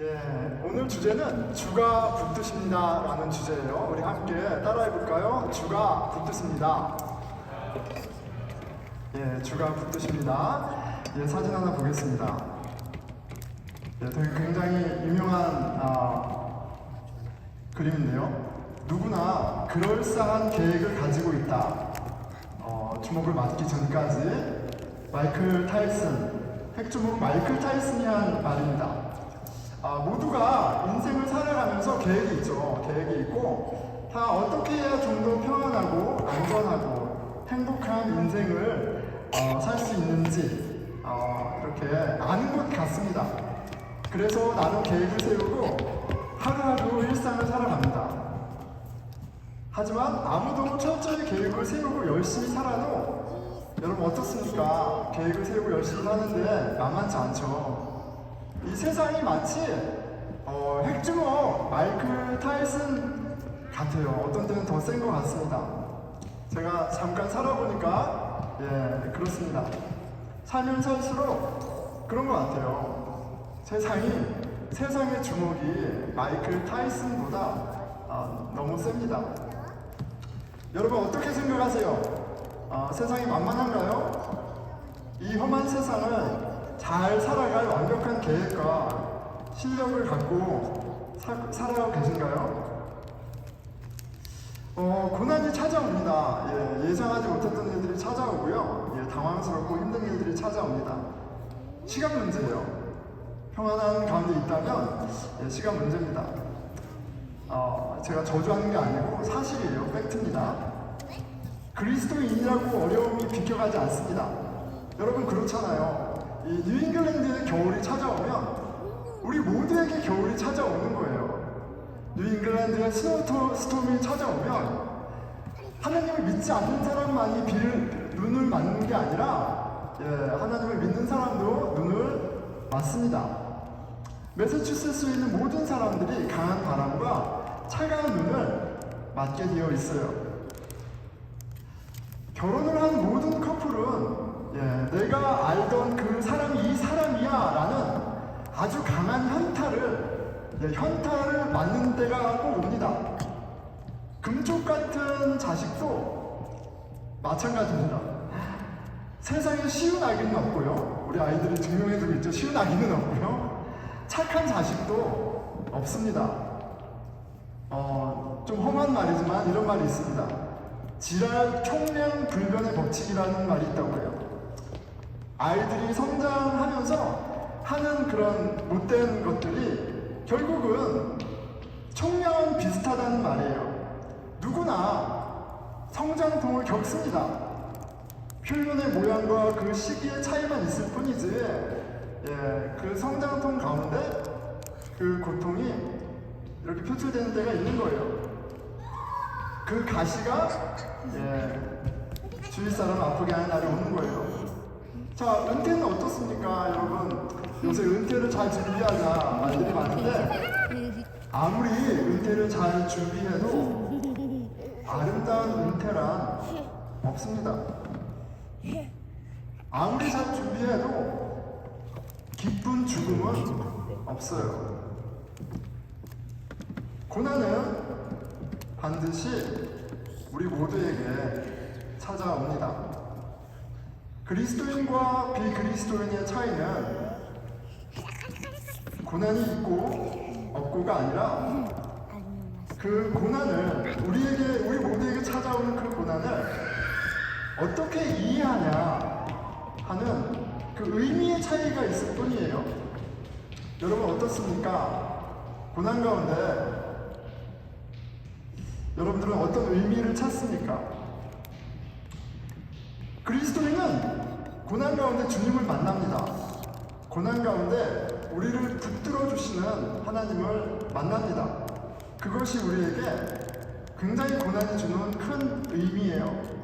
예, 오늘 주제는 주가 붙드십니다 라는 주제예요. 우리 함께 따라해 볼까요? 주가 붙드십니다. 예, 주가 붙드십니다. 예, 사진 하나 보겠습니다. 예, 되게 굉장히 유명한 그림인데요. 누구나 그럴싸한 계획을 가지고 있다. 주목을 받기 전까지 마이클 타이슨, 핵주목 마이클 타이슨이 한 말입니다. 모두가 인생을 살아가면서 계획이 있죠. 계획이 있고 다 어떻게 해야 좀 더 평안하고 안전하고 행복한 인생을 살 수 있는지 이렇게 아는 것 같습니다. 그래서 나는 계획을 세우고 하루하루 일상을 살아갑니다. 하지만 아무도 철저히 계획을 세우고 열심히 살아도 여러분 어떻습니까? 계획을 세우고 열심히 사는데 만만치 않죠. 이 세상이 마치 핵주먹 마이클 타이슨 같아요. 어떤 때는 더 센 것 같습니다. 제가 잠깐 살아보니까 그렇습니다. 살면 살수록 그런 것 같아요. 세상의 주먹이 마이클 타이슨보다 너무 셉니다. 여러분 어떻게 생각하세요? 세상이 만만한가요? 이 험한 세상을 잘 살아갈 완벽한 계획과 실력을 갖고 살아가고 계신가요? 고난이 찾아옵니다. 예상하지 못했던 일들이 찾아오고요. 당황스럽고 힘든 일들이 찾아옵니다. 시간 문제예요. 평안한 가운데 있다면 시간 문제입니다. 제가 저주하는 게 아니고 사실이에요. 팩트입니다. 그리스도인이라고 어려움이 비켜가지 않습니다. 여러분 그렇잖아요. 이 뉴잉글랜드의 겨울이 찾아오면 우리 모두에게 겨울이 찾아오는 거예요. 뉴잉글랜드의 스노우스톰이 찾아오면 하나님을 믿지 않는 사람만이 눈을 맞는 게 아니라 하나님을 믿는 사람도 눈을 맞습니다. 매사추세츠에 있는 모든 사람들이 강한 바람과 차가운 눈을 맞게 되어 있어요. 결혼을 한 모든 커플은 내가 알던 그 사람이 이 사람이야 라는 아주 강한 현타를 맞는 때가 꼭 옵니다. 금쪽 같은 자식도 마찬가지입니다. 세상에 쉬운 아기는 없고요. 우리 아이들이 증명해주고 있죠. 쉬운 아기는 없고요. 착한 자식도 없습니다. 좀 험한 말이지만 이런 말이 있습니다. 지랄 총량불변의 법칙이라는 말이 있다고 해요. 아이들이 성장하면서 하는 그런 못된 것들이 결국은 총량은 비슷하다는 말이에요. 누구나 성장통을 겪습니다. 표현의 모양과 그 시기의 차이만 있을 뿐이지 그 성장통 가운데 그 고통이 이렇게 표출되는 때가 있는 거예요. 그 가시가 주위 사람 아프게 하는 날이 오는 거예요. 자, 은퇴는 어떻습니까, 여러분? 요새 은퇴를 잘 준비하자 말들이 많은데 아무리 은퇴를 잘 준비해도 아름다운 은퇴란 없습니다. 아무리 잘 준비해도 기쁜 죽음은 없어요. 고난은 반드시 우리 모두에게 찾아옵니다. 그리스도인과 비그리스도인의 차이는 고난이 있고 없고가 아니라 그 고난을 우리 모두에게 찾아오는 그 고난을 어떻게 이해하냐 하는 그 의미의 차이가 있을 뿐이에요. 여러분 어떻습니까? 고난 가운데 여러분들은 어떤 의미를 찾습니까? 그리스도인은 고난 가운데 주님을 만납니다. 고난 가운데 우리를 붙들어 주시는 하나님을 만납니다. 그것이 우리에게 굉장히 고난이 주는 큰 의미예요.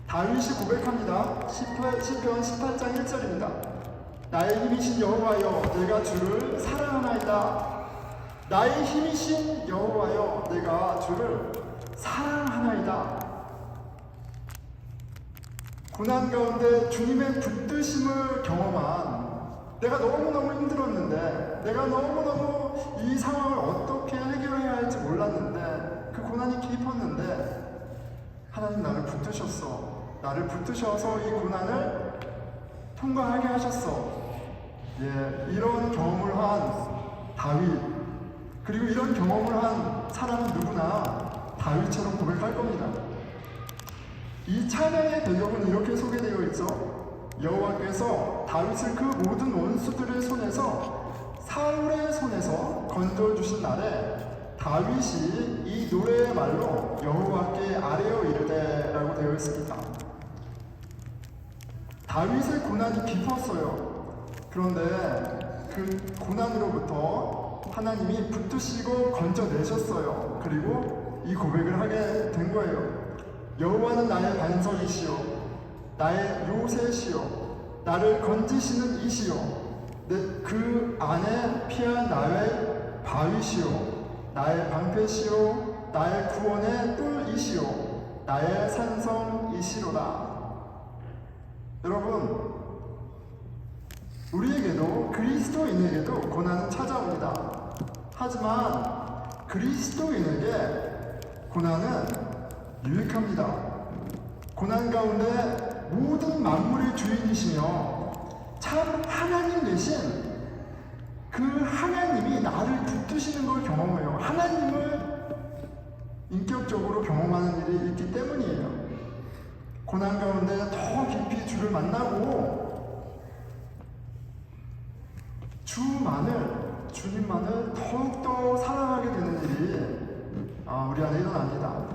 다윗이 고백합니다. 시편 18장 1절입니다. 나의 힘이신 여호와여 내가 주를 사랑하나이다. 나의 힘이신 여호와여 내가 주를 사랑하나이다. 고난 가운데 주님의 붙드심을 경험한 내가 너무너무 힘들었는데 내가 너무너무 이 상황을 어떻게 해결해야 할지 몰랐는데, 그 고난이 깊었는데 하나님 나를 붙드셨어. 나를 붙드셔서 이 고난을 통과하게 하셨어. 예, 이런 경험을 한 다윗, 그리고 이런 경험을 한 사람은 누구나 다윗처럼 고백할 겁니다. 이 찬양의 배경은 이렇게 소개되어 있죠. 여호와께서 다윗을 그 모든 원수들의 손에서, 사울의 손에서 건져주신 날에 다윗이 이 노래의 말로 여호와께 아뢰어 이르되 라고 되어 있습니다. 다윗의 고난이 깊었어요. 그런데 그 고난으로부터 하나님이 붙드시고 건져내셨어요. 그리고 이 고백을 하게 된 거예요. 여호와는 나의 반석이시요 나의 요새시요 나를 건지시는 이시요 그 안에 피한 나의 바위시요 나의 방패시요 나의 구원의 뿔이시요 나의 산성이시로다. 여러분, 우리에게도, 그리스도인에게도 고난은 찾아옵니다. 하지만 그리스도인에게 고난은 유익합니다. 고난 가운데 모든 만물의 주인이시며 참 하나님 되신 그 하나님이 나를 붙드시는 걸 경험해요. 하나님을 인격적으로 경험하는 일이 있기 때문이에요. 고난 가운데 더 깊이 주를 만나고 주님만을 더욱더 사랑하게 되는 일이 우리 안에 일어납니다.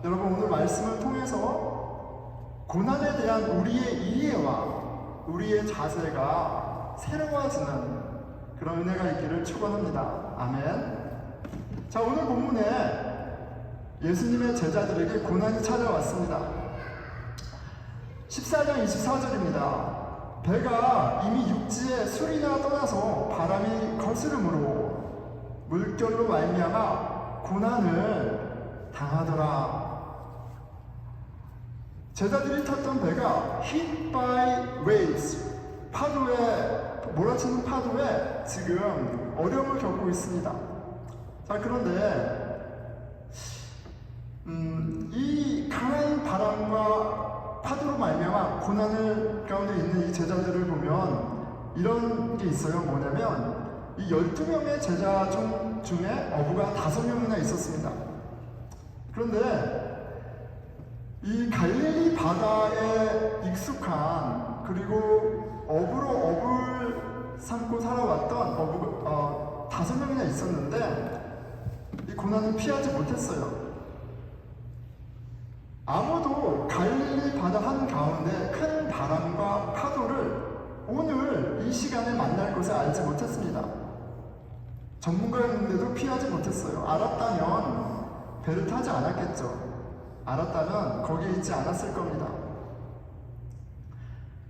여러분, 오늘 말씀을 통해서 고난에 대한 우리의 이해와 우리의 자세가 새로워지는 그런 은혜가 있기를 축원합니다. 아멘. 자, 오늘 본문에 예수님의 제자들에게 고난이 찾아왔습니다. 14장 24절입니다. 배가 이미 육지에 술이나 떠나서 바람이 거스름으로 물결로 말미암아 고난을 당하더라. 제자들이 탔던 배가 hit by waves, 몰아치는 파도에 지금 어려움을 겪고 있습니다. 자, 그런데 이 강한 바람과 파도로 말미암아 고난을 가운데 있는 이 제자들을 보면 이런 게 있어요. 뭐냐면 이 12명의 제자 중에 어부가 5명이나 있었습니다. 그런데 이 갈릴리 바다에 익숙한, 그리고 어부로 어부를 삼고 살아왔던 어부가 5명이나 있었는데 이 고난을 피하지 못했어요. 아무도 갈릴리 바다 한가운데 큰 바람과 파도를 오늘 이 시간에 만날 것을 알지 못했습니다. 전문가였는데도 피하지 못했어요. 알았다면 배를 타지 않았겠죠. 알았다면 거기에 있지 않았을 겁니다.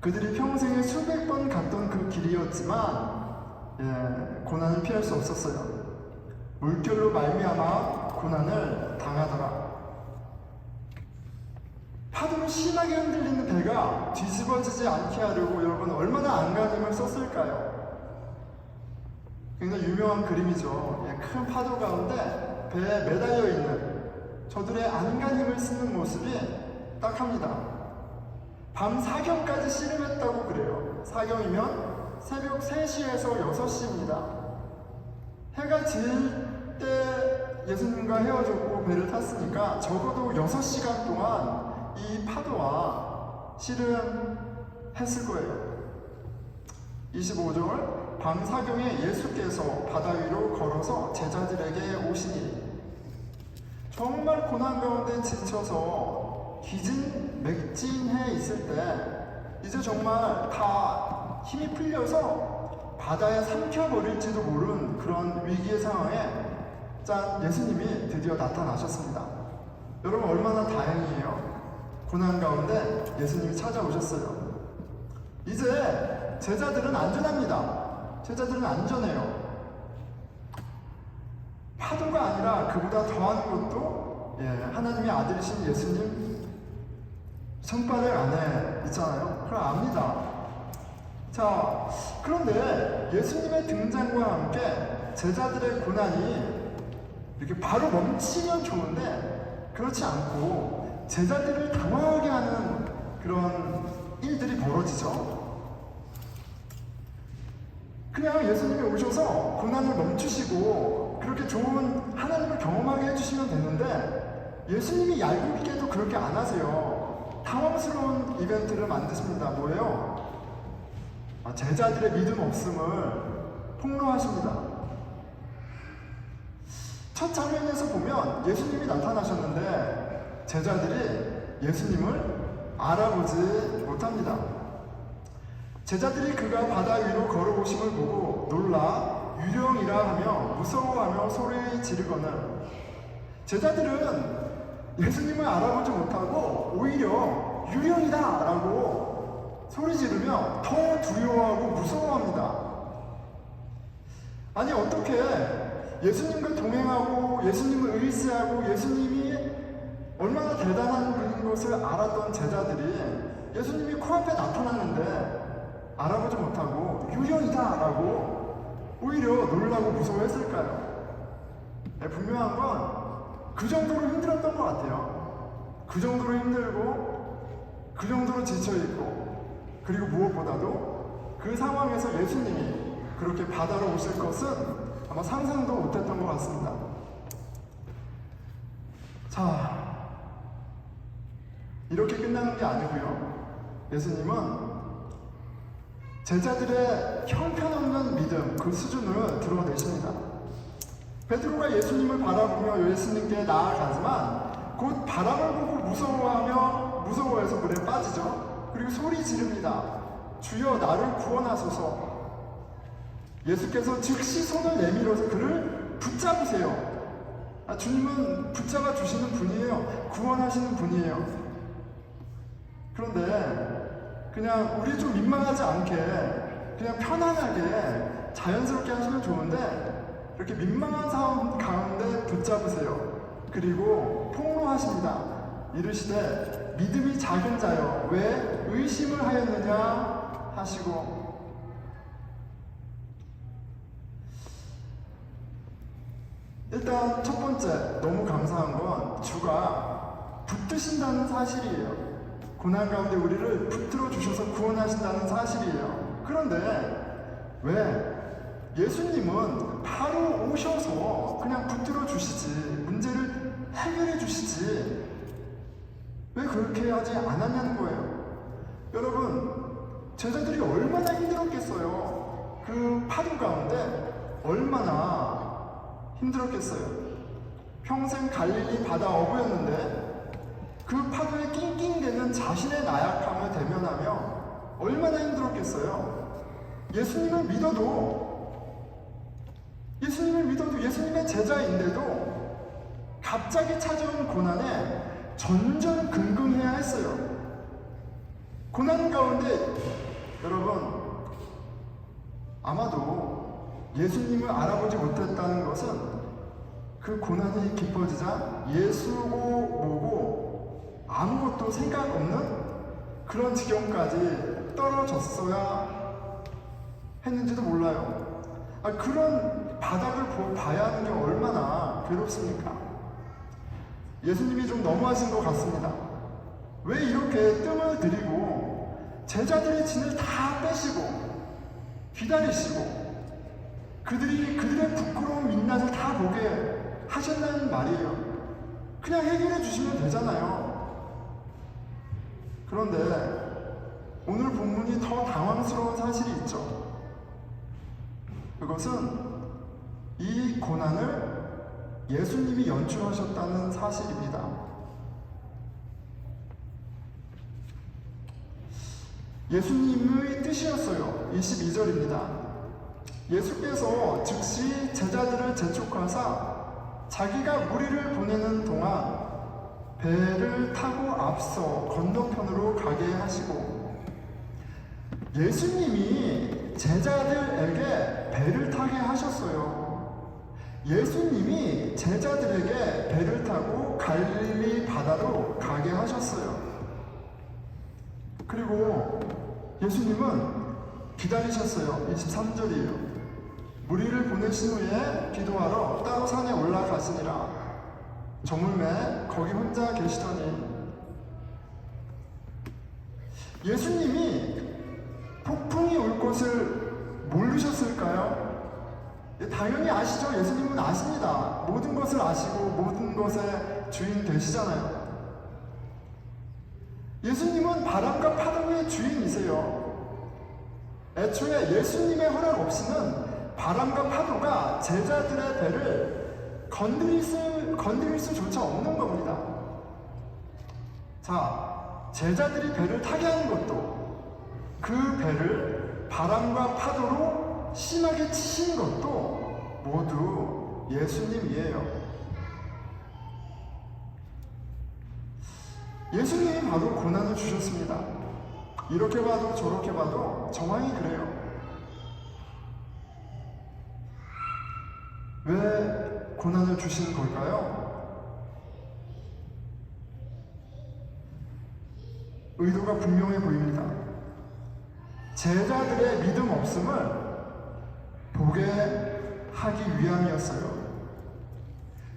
그들이 평생에 수백 번 갔던 그 길이었지만 고난을 피할 수 없었어요. 물결로 말미암아 고난을 당하더라. 파도로 심하게 흔들리는 배가 뒤집어지지 않게 하려고 여러분 얼마나 안간힘을 썼을까요? 굉장히 유명한 그림이죠. 큰 파도 가운데 배에 매달려 있는 저들의 안간힘을 쓰는 모습이 딱합니다. 밤 사경까지 씨름했다고 그래요. 사경이면 새벽 3시에서 6시입니다. 해가 질 때 예수님과 헤어졌고 배를 탔으니까 적어도 6시간 동안 이 파도와 씨름했을 거예요. 25절, 밤 사경에 예수께서 바다 위로 걸어서 제자들에게 오시니. 정말 고난 가운데 지쳐서 기진맥진해 있을 때 이제 정말 다 힘이 풀려서 바다에 삼켜버릴지도 모르는 그런 위기의 상황에 예수님이 드디어 나타나셨습니다. 여러분, 얼마나 다행이에요. 고난 가운데 예수님이 찾아오셨어요. 이제 제자들은 안전합니다. 제자들은 안전해요. 파도가 아니라 그보다 더한 것도 하나님의 아들이신 예수님 손바닥 안에 있잖아요. 그럼 압니다. 자, 그런데 예수님의 등장과 함께 제자들의 고난이 이렇게 바로 멈추면 좋은데 그렇지 않고 제자들을 당황하게 하는 그런 일들이 벌어지죠. 그냥 예수님이 오셔서 고난을 멈추시고 그렇게 좋은 하나님을 경험하게 해주시면 되는데 예수님이 얄궂게도 그렇게 안 하세요. 당황스러운 이벤트를 만드십니다. 뭐예요? 제자들의 믿음 없음을 폭로하십니다. 첫 장면에서 보면 예수님이 나타나셨는데 제자들이 예수님을 알아보지 못합니다. 제자들이 그가 바다 위로 걸어오심을 보고 놀라 유령이라 하며 무서워하며 소리 지르거늘 제자들은 예수님을 알아보지 못하고 오히려 유령이다 라고 소리 지르며 더 두려워하고 무서워합니다. 아니 어떻게 예수님과 동행하고 예수님을 의지하고 예수님이 얼마나 대단한 분인 것을 알았던 제자들이 예수님이 코앞에 나타났는데 알아보지 못하고 유령이다 라고 오히려 놀라고 무서워했을까요? 네, 분명한 건 그 정도로 힘들었던 것 같아요. 그 정도로 힘들고 그 정도로 지쳐있고 그리고 무엇보다도 그 상황에서 예수님이 그렇게 바다로 오실 것은 아마 상상도 못했던 것 같습니다. 자, 이렇게 끝나는 게 아니고요. 예수님은 제자들의 형편없는 믿음, 그 수준을 드러내십니다. 베드로가 예수님을 바라보며 예수님께 나아가지만 곧 바람을 보고 무서워해서 물에 빠지죠. 그리고 소리 지릅니다. 주여 나를 구원하소서. 예수께서 즉시 손을 내밀어서 그를 붙잡으세요. 주님은 붙잡아 주시는 분이에요. 구원하시는 분이에요. 그런데 그냥 우리 좀 민망하지 않게 그냥 편안하게 자연스럽게 하시면 좋은데 이렇게 민망한 상황 가운데 붙잡으세요. 그리고 폭로하십니다. 이르시되 믿음이 작은 자여 왜 의심을 하였느냐 하시고 일단 첫 번째 너무 감사한 건 주가 붙드신다는 사실이에요. 고난 가운데 우리를 붙들어 주셔서 구원하신다는 사실이에요. 그런데 왜 예수님은 바로 오셔서 그냥 붙들어 주시지 문제를 해결해 주시지 왜 그렇게 하지 않았냐는 거예요. 여러분 제자들이 얼마나 힘들었겠어요. 그 파도 가운데 얼마나 힘들었겠어요. 평생 갈릴리 바다 어부였는데 그 파도에 낑낑대는 자신의 나약함을 대면하며 얼마나 힘들었겠어요. 예수님을 믿어도 예수님의 제자인데도 갑자기 찾아온 고난에 전전긍긍해야 했어요. 고난 가운데 여러분 아마도 예수님을 알아보지 못했다는 것은 그 고난이 깊어지자 예수고 뭐고 아무것도 생각 없는 그런 지경까지 떨어졌어야 했는지도 몰라요. 그런 바닥을 봐야 하는 게 얼마나 괴롭습니까? 예수님이 좀 너무하신 것 같습니다. 왜 이렇게 뜸을 들이고 제자들의 진을 다 빼시고 기다리시고 그들의 부끄러운 민낯을 다 보게 하셨다는 말이에요. 그냥 해결해 주시면 되잖아요. 그런데 오늘 본문이 더 당황스러운 사실이 있죠. 그것은 이 고난을 예수님이 연출하셨다는 사실입니다. 예수님의 뜻이었어요. 22절입니다. 예수께서 즉시 제자들을 재촉하사 자기가 무리를 보내는 동안 배를 타고 앞서 건너편으로 가게 하시고 예수님이 제자들에게 배를 타게 하셨어요. 예수님이 제자들에게 배를 타고 갈릴리 바다로 가게 하셨어요. 그리고 예수님은 기다리셨어요. 23절이에요. 무리를 보내신 후에 기도하러 따로 산에 올라가시니라. 저물매 거기 혼자 계시더니 예수님이 폭풍이 올 것을 모르셨을까요? 당연히 아시죠. 예수님은 아십니다. 모든 것을 아시고 모든 것의 주인 되시잖아요. 예수님은 바람과 파도의 주인이세요. 애초에 예수님의 허락 없이는 바람과 파도가 제자들의 배를 건드릴 수조차 없는 겁니다. 자, 제자들이 배를 타게 하는 것도, 그 배를 바람과 파도로 심하게 치신 것도 모두 예수님이에요. 예수님이 바로 고난을 주셨습니다. 이렇게 봐도 저렇게 봐도 정황이 그래요. 왜 고난을 주시는 걸까요? 의도가 분명해 보입니다. 제자들의 믿음 없음을 보게 하기 위함이었어요.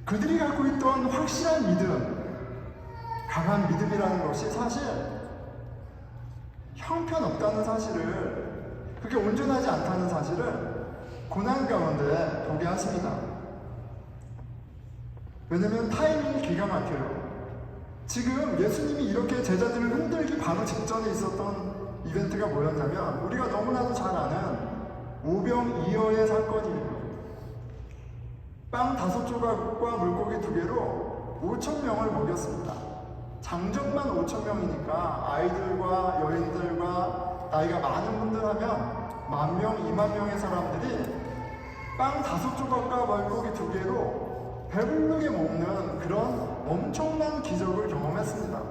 그들이 갖고 있던 확실한 믿음, 강한 믿음이라는 것이 사실 형편없다는 사실을, 그게 온전하지 않다는 사실을 고난 가운데 보게 하십니다. 왜냐면 타이밍이 기가 막혀요. 지금 예수님이 이렇게 제자들을 흔들기 바로 직전에 있었던 이벤트가 뭐였냐면, 우리가 너무나도 잘 아는 오병이어의 사건이에요. 빵 5조각과 물고기 2개로 5,000명을 먹였습니다. 장정만 5,000명이니까 아이들과 여인들과 나이가 많은 분들 하면 10,000명, 20,000명의 사람들이 빵 5조각과 물고기 2개로 배부르게 먹는 그런 엄청난 기적을 경험했습니다.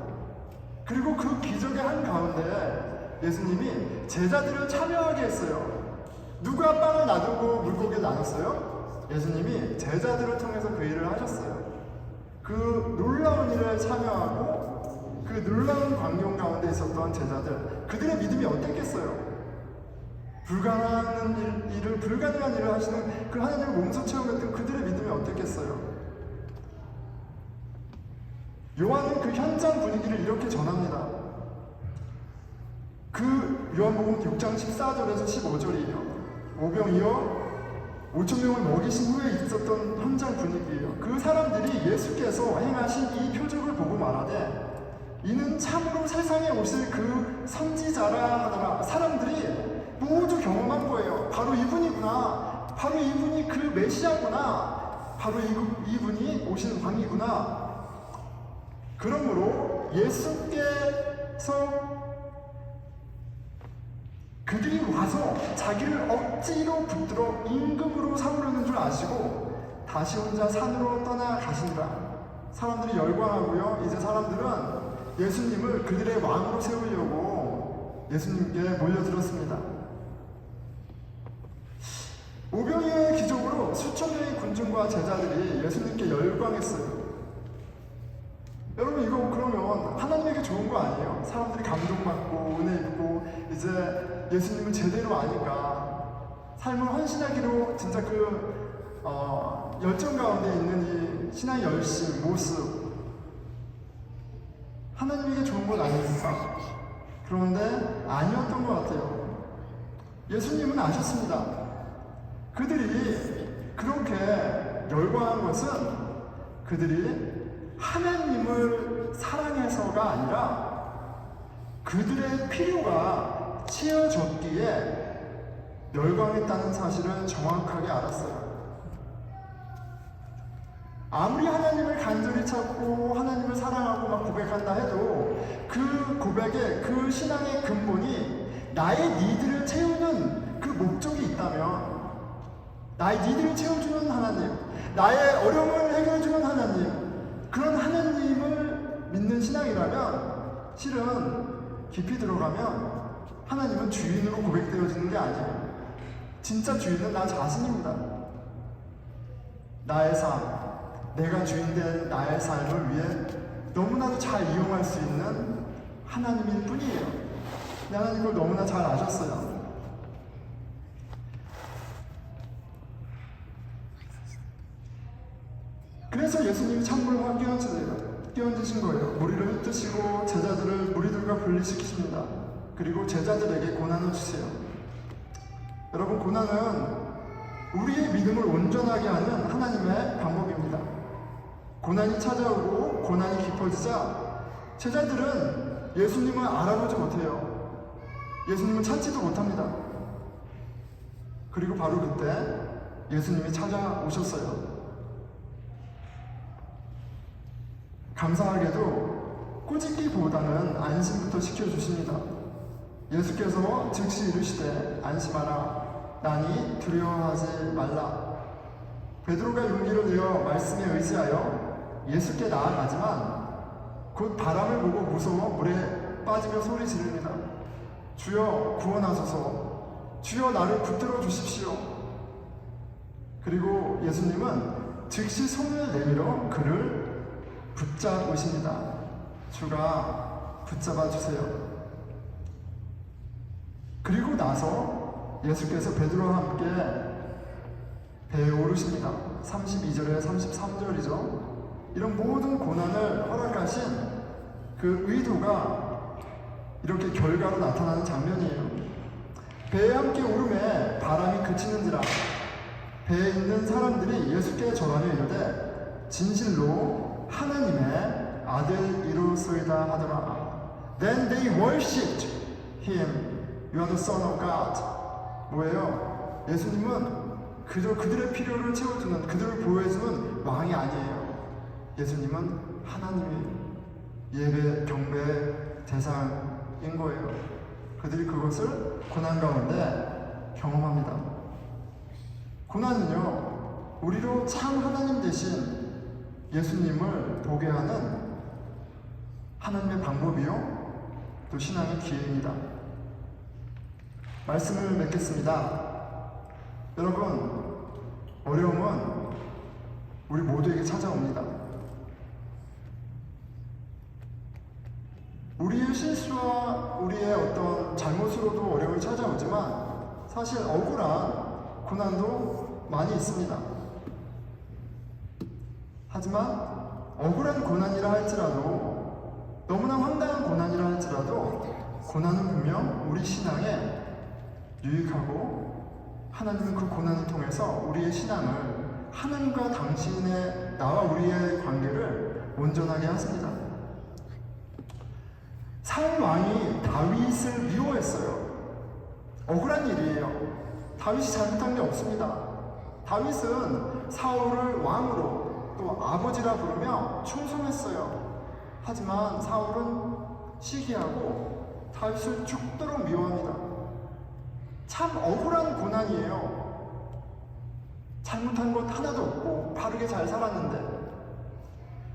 그리고 그 기적의 한가운데 예수님이 제자들을 참여하게 했어요. 누가 빵을 놔두고 물고기를 나눴어요? 예수님이 제자들을 통해서 그 일을 하셨어요. 그 놀라운 일에 참여하고 그 놀라운 광경 가운데 있었던 제자들, 그들의 믿음이 어땠겠어요? 불가능한 일을 하시는 그 하나님을 몸소 체험했던 그들의 믿음이 어땠겠어요? 요한은 그 현장 분위기를 이렇게 전합니다. 그 요한복음 6장 14절에서 15절이에요. 오병이어 5,000명을 먹이신 후에 있었던 현장 분위기예요. 그 사람들이 예수께서 행하신 이 표적을 보고 말하되, 이는 참으로 세상에 오실 그 선지자라 하더라. 사람들이 모두 경험한 거예요. 바로 이분이구나. 바로 이분이 그 메시아구나. 바로 이분이 오신 왕이구나. 그러므로 예수께서 그들이 와서 자기를 억지로 붙들어 임금으로 삼으려는 줄 아시고 다시 혼자 산으로 떠나가신다. 사람들이 열광하고요. 이제 사람들은 예수님을 그들의 왕으로 세우려고 예수님께 몰려들었습니다. 오병이어의 기적으로 수천 명의 군중과 제자들이 예수님께 열광했어요. 여러분, 이거 그러면 하나님에게 좋은 거 아니에요? 사람들이 감동받고 은혜 입고 이제 예수님을 제대로 아니까 삶을 헌신하기로 진짜 열정 가운데 있는 이 신앙의 열심, 모습, 하나님에게 좋은 건 아닙니까? 그런데 아니었던 것 같아요. 예수님은 아셨습니다. 그들이 그렇게 열광한 것은 그들이 하나님을 사랑해서가 아니라 그들의 필요가 채워졌기에 열광했다는 사실을 정확하게 알았어요. 아무리 하나님을 간절히 찾고 하나님을 사랑하고 막 고백한다 해도 그 고백에, 그 신앙의 근본이 나의 니드를 채우는 그 목적이 있다면, 나의 니드를 채워주는 하나님, 나의 어려움을 해결해주는 하나님, 그런 하나님을 믿는 신앙이라면 실은 깊이 들어가면 하나님은 주인으로 고백되어지는 게 아니에요. 진짜 주인은 나 자신입니다. 나의 삶, 내가 주인된 나의 삶을 위해 너무나도 잘 이용할 수 있는 하나님일 뿐이에요. 하나님 그걸 너무나 잘 아셨어요. 그래서 예수님이 찬물을 확 끼얹으신 거예요. 무리를 흩으시고 제자들을 무리들과 분리시키십니다. 그리고 제자들에게 고난을 주세요. 여러분, 고난은 우리의 믿음을 온전하게 하는 하나님의 방법입니다. 고난이 찾아오고 고난이 깊어지자 제자들은 예수님을 알아보지 못해요. 예수님을 찾지도 못합니다. 그리고 바로 그때 예수님이 찾아오셨어요. 감사하게도 꾸짖기보다는 안심부터 시켜주십니다. 예수께서 즉시 이르시되 안심하라. 나니 두려워하지 말라. 베드로가 용기를 내어 말씀에 의지하여 예수께 나아가지만 곧 바람을 보고 무서워 물에 빠지며 소리 지릅니다. 주여 구원하소서. 주여 나를 붙들어 주십시오. 그리고 예수님은 즉시 손을 내밀어 그를 붙잡으십니다. 주가 붙잡아 주세요. 그리고 나서 예수께서 베드로와 함께 배에 오르십니다. 32절에 33절이죠. 이런 모든 고난을 허락하신 그 의도가 이렇게 결과로 나타나는 장면이에요. 배에 함께 오름에 바람이 그치는지라 배에 있는 사람들이 예수께 절하며 이르되 진실로 하나님의 아들이로소이다 하더라. Then they worshipped him. You are the Son of God. 뭐예요? 예수님은 그저 그들의 필요를 채워주는, 그들을 보호해주는 왕이 아니에요. 예수님은 하나님이 예배, 경배 대상인 거예요. 그들이 그것을 고난 가운데 경험합니다. 고난은요, 우리로 참 하나님 되신 예수님을 보게 하는 하나님의 방법이요, 또 신앙의 기회입니다. 말씀을 맺겠습니다. 여러분, 어려움은 우리 모두에게 찾아옵니다. 우리의 실수와 우리의 어떤 잘못으로도 어려움이 찾아오지만 사실 억울한 고난도 많이 있습니다. 하지만 억울한 고난이라 할지라도, 너무나 황당한 고난이라 할지라도 고난은 분명 우리 신앙에 유익하고 하나님은 그 고난을 통해서 우리의 신앙을, 하나님과 당신의, 나와 우리의 관계를 온전하게 하십니다. 사울 왕이 다윗을 미워했어요. 억울한 일이에요. 다윗이 잘못한 게 없습니다. 다윗은 사울을 왕으로 또 아버지라 부르며 충성했어요. 하지만 사울은 시기하고 다윗을 죽도록 미워합니다. 참 억울한 고난이에요. 잘못한 것 하나도 없고 바르게 잘 살았는데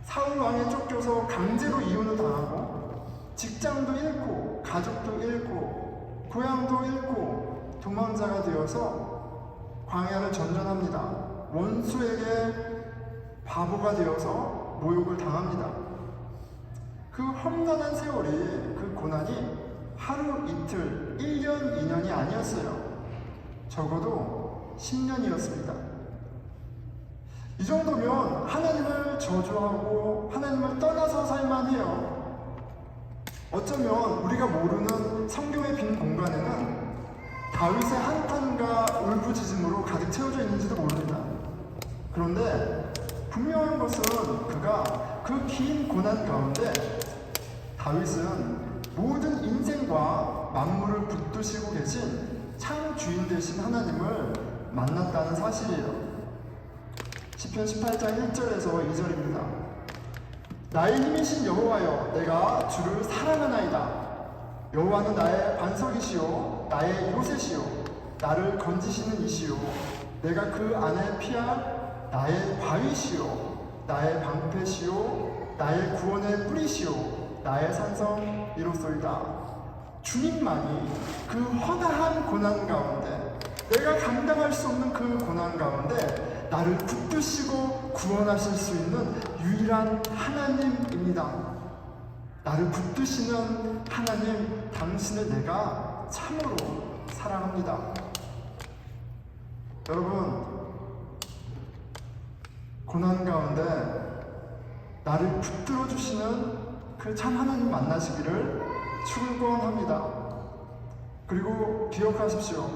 사울 왕에 쫓겨서 강제로 이혼을 당하고 직장도 잃고 가족도 잃고 고향도 잃고 도망자가 되어서 광야를 전전합니다. 원수에게 바보가 되어서 모욕을 당합니다. 그 험난한 세월이, 그 고난이 하루 이틀, 1년, 2년이 아니었어요. 적어도 10년이었습니다. 이 정도면 하나님을 저주하고 하나님을 떠나서 살만 해요. 어쩌면 우리가 모르는 성경의 빈 공간에는 다윗의 한탄과 울부짖음으로 가득 채워져 있는지도 모릅니다. 그런데 분명한 것은 그가 그 긴 고난 가운데 다윗은 모든 인생과 만물을 붙드시고 계신 참 주인 되신 하나님을 만났다는 사실이에요. 시편 18장 1절에서 2절입니다. 나의 힘이신 여호와여, 내가 주를 사랑하나이다. 여호와는 나의 반석이시요 나의 요새시요 나를 건지시는 이시요 내가 그 안에 피할 나의 바위시요 나의 방패시요 나의 구원의 뿌리시요 나의 산성이로소이다. 주님만이 그 허다한 고난 가운데, 내가 감당할 수 없는 그 고난 가운데 나를 붙드시고 구원하실 수 있는 유일한 하나님입니다. 나를 붙드시는 하나님, 당신을 내가 참으로 사랑합니다. 여러분, 고난 가운데 나를 붙들어 주시는 그 참 하나님 만나시기를 축원합니다. 그리고 기억하십시오.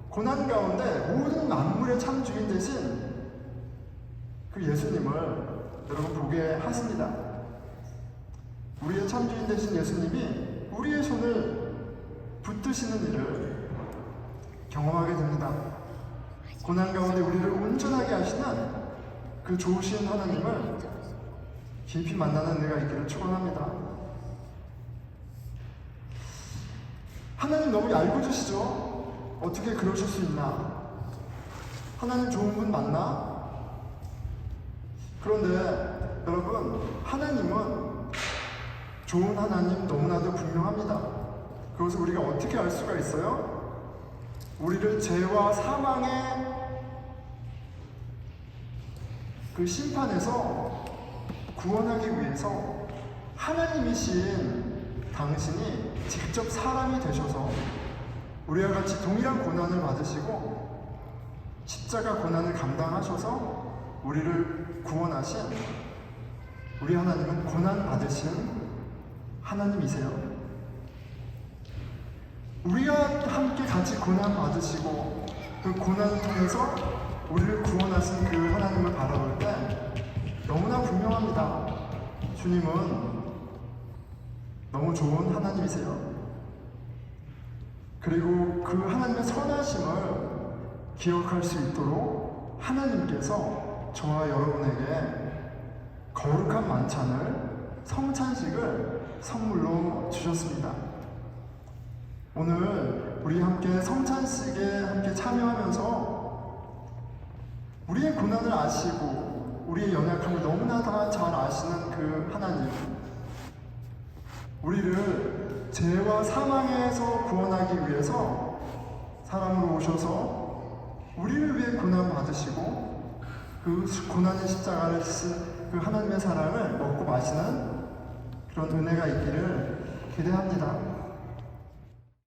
고난 가운데 모든 만물의 참 주인 되신 그 예수님을 여러분 보게 하십니다. 우리의 참 주인 되신 예수님이 우리의 손을 붙드시는 일을 경험하게 됩니다. 고난 가운데 우리를 온전하게 하시는 그 좋으신 하나님을 깊이 만나는 은혜가 있기를 축원합니다. 하나님 너무 얄궂으시죠? 어떻게 그러실 수 있나? 하나님 좋은 분 맞나? 그런데 여러분, 하나님은 좋은 하나님 너무나도 분명합니다. 그것을 우리가 어떻게 알 수가 있어요? 우리를 죄와 사망의 그 심판에서 구원하기 위해서 하나님이신 당신이 직접 사람이 되셔서 우리와 같이 동일한 고난을 받으시고 십자가 고난을 감당하셔서 우리를 구원하신 우리 하나님은 고난 받으신 하나님이세요. 우리와 함께 같이 고난 받으시고 그 고난을 통해서 우리를 구원하신 그 하나님을 바라볼 때 너무나 분명합니다. 주님은 너무 좋은 하나님이세요. 그리고 그 하나님의 선하심을 기억할 수 있도록 하나님께서 저와 여러분에게 거룩한 만찬을, 성찬식을 선물로 주셨습니다. 오늘 우리 함께 성찬식에 함께 참여하면서 우리의 고난을 아시고 우리의 연약함을 너무나 다 잘 아시는 그 하나님, 우리를 죄와 사망에서 구원하기 위해서 사람으로 오셔서 우리를 위해 고난 받으시고 그 고난의 십자가를 지신 그 하나님의 사랑을 먹고 마시는 그런 은혜가 있기를 기대합니다.